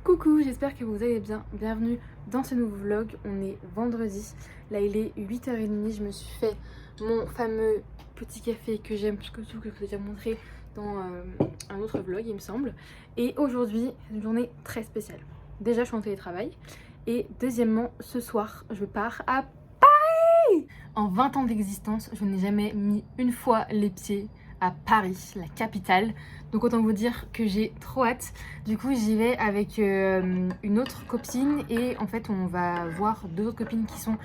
Coucou, j'espère que vous allez bien. Bienvenue dans ce nouveau vlog. On est vendredi. Là, il est 8h30. Je me suis fait mon fameux petit café que j'aime plus que tout, que je vous ai déjà montré dans un autre vlog, il me semble. Et aujourd'hui, c'est une journée très spéciale. Déjà, je suis en télétravail. Et deuxièmement, ce soir, je pars à Paris. En 20 ans d'existence, je n'ai jamais mis une fois les pieds à Paris, la capitale. Donc autant vous dire que j'ai trop hâte. Du coup j'y vais avec une autre copine et en fait on va voir deux autres copines qui sont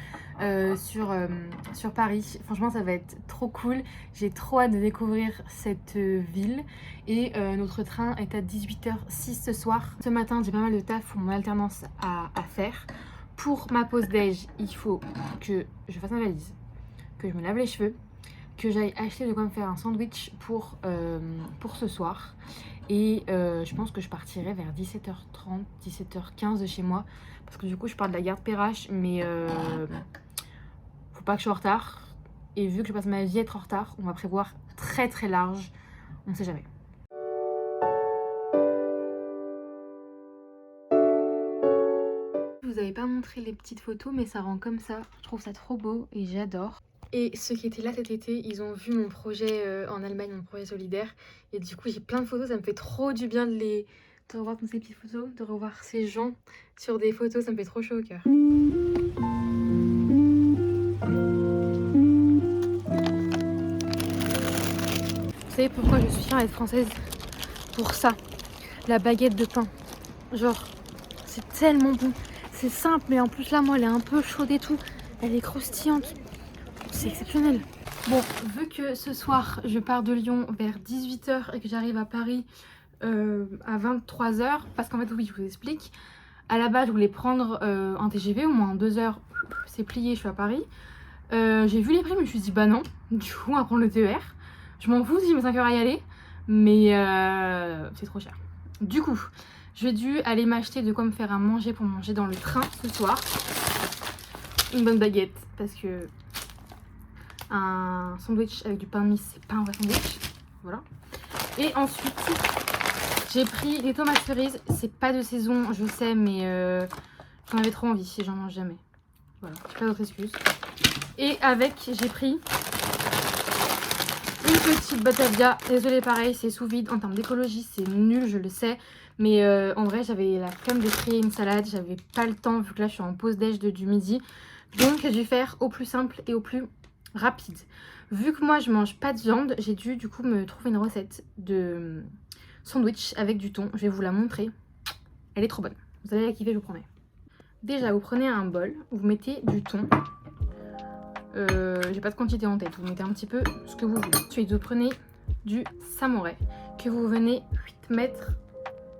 sur Paris. Franchement ça va être trop cool. J'ai trop hâte de découvrir cette ville. Et notre train est à 18h06 ce soir. Ce matin j'ai pas mal de taf pour mon alternance à faire. Pour ma pause déj, il faut que je fasse ma valise, que je me lave les cheveux, que j'aille acheter de quoi me faire un sandwich pour ce soir. Et je pense que je partirai vers 17h30, 17h15 de chez moi. Parce que du coup je pars de la gare de Perrache, mais faut pas que je sois en retard. Et vu que je passe ma vie à être en retard, on va prévoir très très large. On ne sait jamais. Je vous avais pas montré les petites photos, mais ça rend comme ça. Je trouve ça trop beau et j'adore. Et ceux qui étaient là cet été, ils ont vu mon projet en Allemagne, mon projet solidaire. Et du coup, j'ai plein de photos, ça me fait trop du bien de revoir toutes ces petites photos, de revoir ces gens sur des photos, ça me fait trop chaud au cœur. Vous savez pourquoi je suis fière d'être française? Pour ça, la baguette de pain. Genre, c'est tellement bon. C'est simple, mais en plus là, moi, elle est un peu chaude et tout. Elle est croustillante. C'est exceptionnel. Bon, vu que ce soir je pars de Lyon vers 18h et que j'arrive à Paris à 23h, parce qu'en fait oui je vous explique, à la base je voulais prendre un TGV, au moins en 2 heures c'est plié, je suis à Paris. J'ai vu les prix mais je me suis dit bah non, du coup on va prendre le TER. Je m'en fous si je mets 5 heures à y aller, mais c'est trop cher. Du coup j'ai dû aller m'acheter de quoi me faire à manger pour manger dans le train ce soir. Une bonne baguette parce que un sandwich avec du pain mis, c'est pas un vrai sandwich. Voilà. Et ensuite, j'ai pris des tomates cerises. C'est pas de saison, je sais, mais j'en avais trop envie et j'en mange jamais. Voilà, j'ai pas d'autre excuse. Et avec, j'ai pris une petite Batavia. Désolée, pareil, c'est sous vide. En termes d'écologie, c'est nul, je le sais. Mais en vrai, j'avais la flemme de créer une salade. J'avais pas le temps, vu que là, je suis en pause déj du midi. Donc, j'ai dû faire au plus simple et au plus rapide. Vu que moi je mange pas de viande, j'ai dû du coup me trouver une recette de sandwich avec du thon. Je vais vous la montrer. Elle est trop bonne. Vous allez la kiffer, je vous promets. Déjà, vous prenez un bol, vous mettez du thon. J'ai pas de quantité en tête, vous mettez un petit peu ce que vous voulez. Ensuite, vous prenez du samouraï que vous venez mettre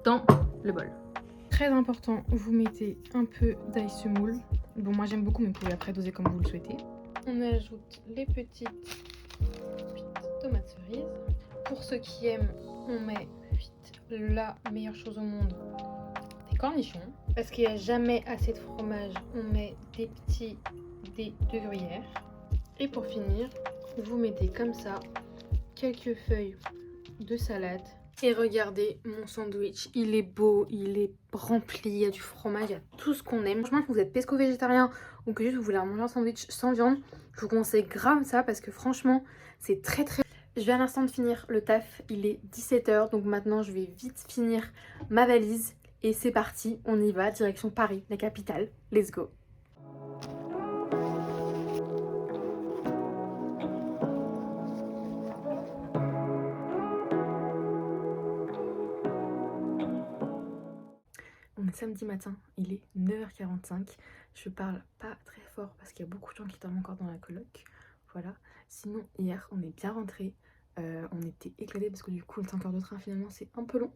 dans le bol. Très important, vous mettez un peu d'ail semoule. Bon, moi j'aime beaucoup, mais vous pouvez après doser comme vous le souhaitez. On ajoute les petites tomates cerises. Pour ceux qui aiment, on met la meilleure chose au monde, des cornichons. Parce qu'il n'y a jamais assez de fromage, on met des petits dés de gruyère. Et pour finir, vous mettez comme ça quelques feuilles de salade. Et regardez mon sandwich, il est beau, il est rempli, il y a du fromage, il y a tout ce qu'on aime. Franchement, que vous êtes pesco-végétarien ou que juste vous voulez manger un sandwich sans viande, je vous conseille grave ça parce que franchement, c'est très très... Je viens à l'instant de finir le taf, il est 17h, donc maintenant je vais vite finir ma valise. Et c'est parti, on y va, direction Paris, la capitale. Let's go! On est samedi matin, il est 9h45. Je parle pas très fort parce qu'il y a beaucoup de gens qui dorment encore dans la coloc. Voilà. Sinon, hier, on est bien rentrés. On était éclatés parce que du coup, le 5 heures de train, finalement, c'est un peu long.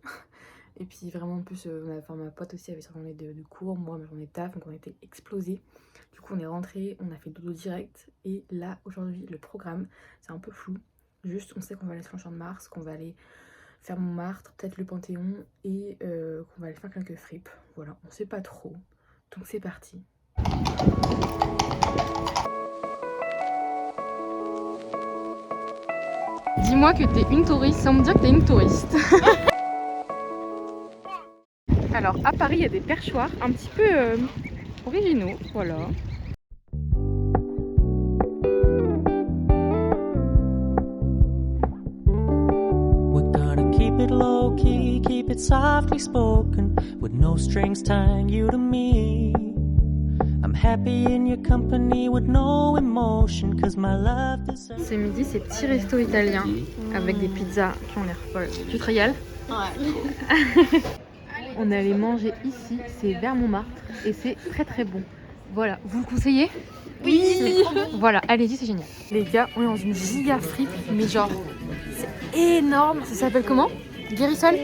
Et puis vraiment, en plus, ma pote aussi avait sa journée de cours, moi, ma journée de taf, donc on était explosés. Du coup, on est rentrés, on a fait dodo direct. Et là, aujourd'hui, le programme, c'est un peu flou. Juste, on sait qu'on va aller sur le Champ de Mars, qu'on va aller faire Montmartre, peut-être le Panthéon et qu'on va aller faire quelques fripes. Voilà, on sait pas trop. Donc c'est parti. Dis-moi que t'es une touriste sans me dire que t'es une touriste. Alors à Paris il y a des perchoirs un petit peu originaux, voilà. We're gonna keep it low key, keep it softly spoken, with no strings tying you to me. I'm happy in your company with no emotion, cause my love deserves. Ce midi c'est petit resto italien avec des pizzas qui ont l'air folles. Tu te régales? Ouais. On est allé manger ici, c'est vers Montmartre et c'est très très bon. Voilà, vous le conseillez? Oui. Voilà, allez-y, c'est génial. Les gars, on est dans une giga fripe, mais genre, c'est énorme. Ça s'appelle comment? Guérissol.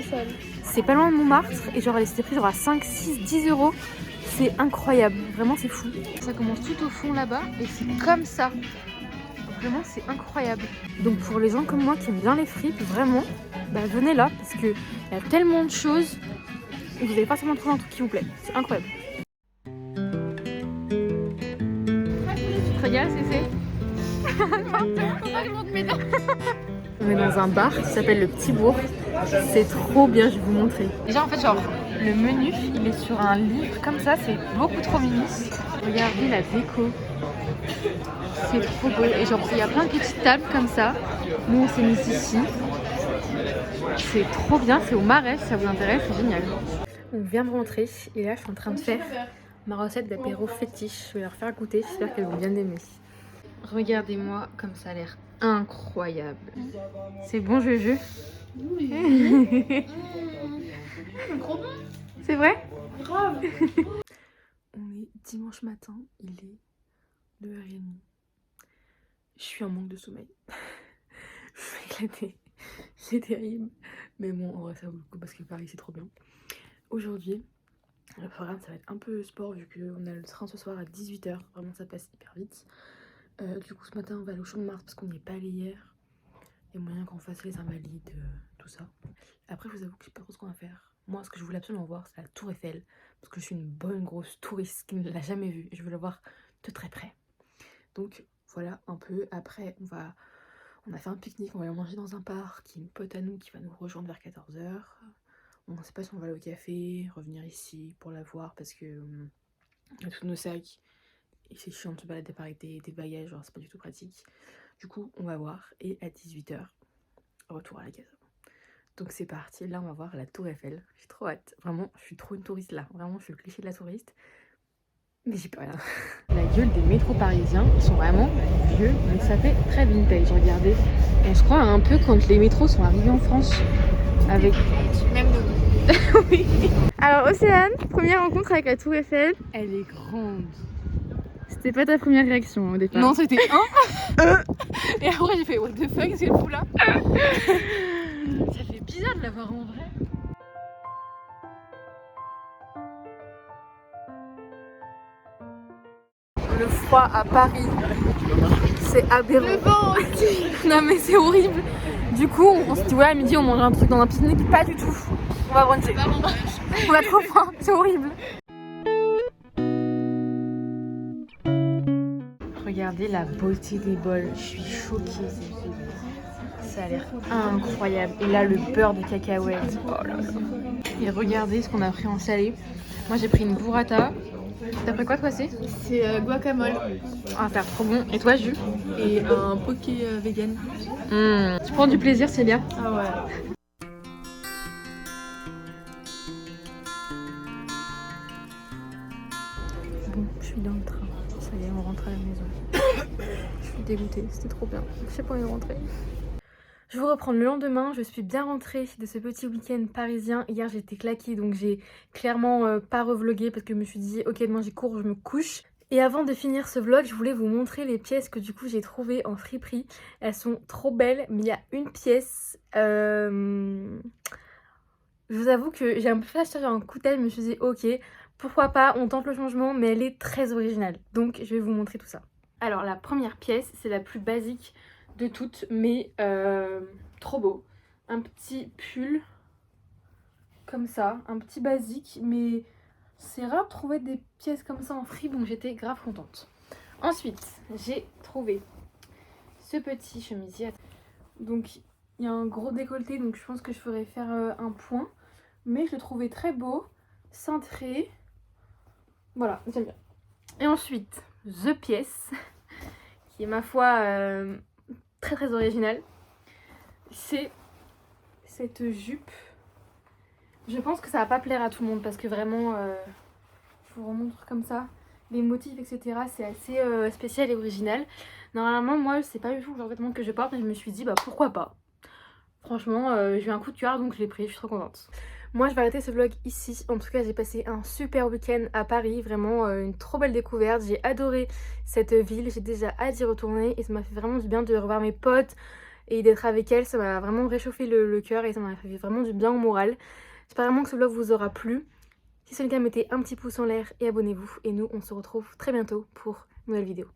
C'est pas loin de Montmartre et genre, elle s'était prise genre à 5, 6, 10 euros. C'est incroyable, vraiment c'est fou. Ça commence tout au fond là-bas et c'est comme ça. Vraiment, c'est incroyable. Donc pour les gens comme moi qui aiment bien les fripes, vraiment, bah venez là parce qu'il y a tellement de choses. Et vous allez forcément trouver un truc qui vous plaît. C'est incroyable. Tu te régales, Cécé? On est dans un bar qui s'appelle le Petit Bourg. C'est trop bien, je vais vous montrer. Déjà en fait genre le menu il est sur un livre comme ça, c'est beaucoup trop mini. Regardez la déco. C'est trop beau. Et genre il y a plein de petites tables comme ça. Nous on s'est mis ici. C'est trop bien, c'est au Marais si ça vous intéresse, c'est génial. On vient de rentrer et là je suis en train de faire ma recette d'apéro fétiche. Je vais leur faire goûter, j'espère qu'elles vont bien aimer. Regardez-moi comme ça a l'air incroyable. C'est bon Juju? Oui. C'est vrai? Grave. On est dimanche matin, il est 2h30. Je suis en manque de sommeil. Je vais éclater. C'est terrible. Mais bon, en vrai ça vaut le coup parce que Paris c'est trop bien. Aujourd'hui, le programme ça va être un peu sport vu qu'on a le train ce soir à 18h. Vraiment ça passe hyper vite. Du coup ce matin on va aller au Champ de Mars parce qu'on n'y est pas allé hier. Il y a moyen qu'on fasse les invalides, tout ça. Après je vous avoue que je sais pas trop ce qu'on va faire. Moi ce que je voulais absolument voir c'est la Tour Eiffel. Parce que je suis une bonne grosse touriste qui ne l'a jamais vue. Et je veux la voir de très près. Donc voilà un peu. Après on a fait un pique-nique, on va aller manger dans un parc. Il y a une pote à nous qui va nous rejoindre vers 14h. On ne sait pas si on va aller au café, revenir ici pour la voir parce que on a tous nos sacs. Et c'est chiant de se balader par des bagages, genre c'est pas du tout pratique. Du coup on va voir et à 18h, retour à la casa. Donc c'est parti, là on va voir la Tour Eiffel. J'ai trop hâte, vraiment je suis trop une touriste là. Vraiment je suis le cliché de la touriste. Mais j'y peux rien. La gueule des métros parisiens, ils sont vraiment vieux, mais ça fait très vintage, regardez. On se croit un peu quand les métros sont arrivés en France. Avec... Même nous. Oui. Alors Océane, première rencontre avec la Tour Eiffel. Elle est grande. C'était pas ta première réaction au départ? Non, c'était Et après j'ai fait what the fuck, c'est le fou là. Ça fait bizarre de la voir en vrai. Le froid à Paris, c'est aberrant. Le vent aussi. Non mais c'est horrible. Du coup on se dit ouais à midi on mange un truc dans un pique-nique. Pas du tout. On va bruncher. On a trop froid, c'est horrible. Regardez la beauté des bols, je suis choquée. Ça a l'air incroyable. Et là le beurre de cacahuète. Oh là là. Et regardez ce qu'on a pris en salé. Moi j'ai pris une burrata. T'as pris quoi toi c'est Guacamole. Ah ça a l'air trop bon. Et toi Jus? Et un poké vegan. Tu prends du plaisir, c'est bien. Ah ouais. Bon, je suis dans le train. Ça y est, on rentre à la maison. Je suis dégoûtée, c'était trop bien. Je sais pas où est rentrer. Je vous reprends le lendemain, je suis bien rentrée de ce petit week-end parisien. Hier j'étais claquée donc j'ai clairement pas revlogué parce que je me suis dit ok demain j'ai cours, je me couche. Et avant de finir ce vlog, je voulais vous montrer les pièces que du coup j'ai trouvées en friperie. Elles sont trop belles, mais il y a une pièce... Je vous avoue que j'ai un peu fait acheter un coup de tête, je me suis dit ok, pourquoi pas, on tente le changement, mais elle est très originale. Donc je vais vous montrer tout ça. Alors la première pièce, c'est la plus basique de toutes, mais trop beau. Un petit pull comme ça, un petit basique, mais c'est rare de trouver des pièces comme ça en fripe, donc j'étais grave contente. Ensuite, j'ai trouvé ce petit chemisier Donc il y a un gros décolleté, donc je pense que je ferais faire un point. Mais je le trouvais très beau, cintré. Voilà, j'aime bien. Et ensuite, The Pièce, qui est ma foi très très originale. C'est cette jupe. Je pense que ça va pas plaire à tout le monde parce que vraiment, je vous remontre comme ça. Les motifs, etc. c'est assez spécial et original. Normalement, moi, c'est pas du tout le genre de vêtements que je porte, mais je me suis dit, bah pourquoi pas. Franchement, j'ai eu un coup de cœur, donc je l'ai pris, je suis trop contente. Moi, je vais arrêter ce vlog ici. En tout cas, j'ai passé un super week-end à Paris. Vraiment une trop belle découverte. J'ai adoré cette ville. J'ai déjà hâte d'y retourner. Et ça m'a fait vraiment du bien de revoir mes potes et d'être avec elles. Ça m'a vraiment réchauffé le cœur et ça m'a fait vraiment du bien au moral. J'espère vraiment que ce vlog vous aura plu. Si c'est le cas, mettez un petit pouce en l'air et abonnez-vous. Et nous, on se retrouve très bientôt pour une nouvelle vidéo.